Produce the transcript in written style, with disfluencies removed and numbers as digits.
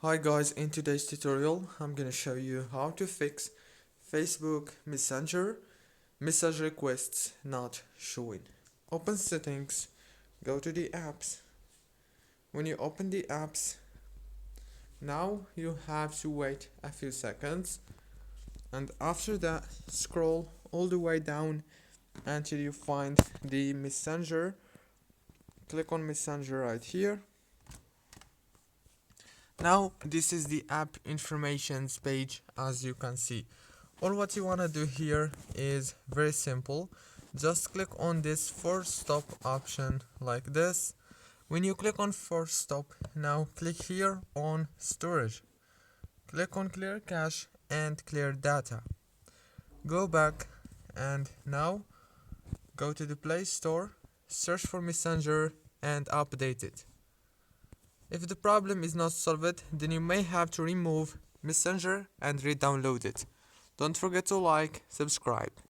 Hi guys, in today's tutorial I'm gonna show you how to fix Facebook Messenger message requests not showing. Open settings, go to the apps. When you open the apps, now you have to wait a few seconds, and after that scroll all the way down until you find the Messenger. Click on Messenger right here. Now this is the app informations page. As you can see, all what you want to do here is very simple. Just click on this force stop option like this. When you click on force stop, now click here on storage, click on clear cache and clear data. Go back and now go to the Play Store, search for Messenger and update it. If the problem is not solved, then you may have to remove Messenger and re-download it. Don't forget to like, subscribe.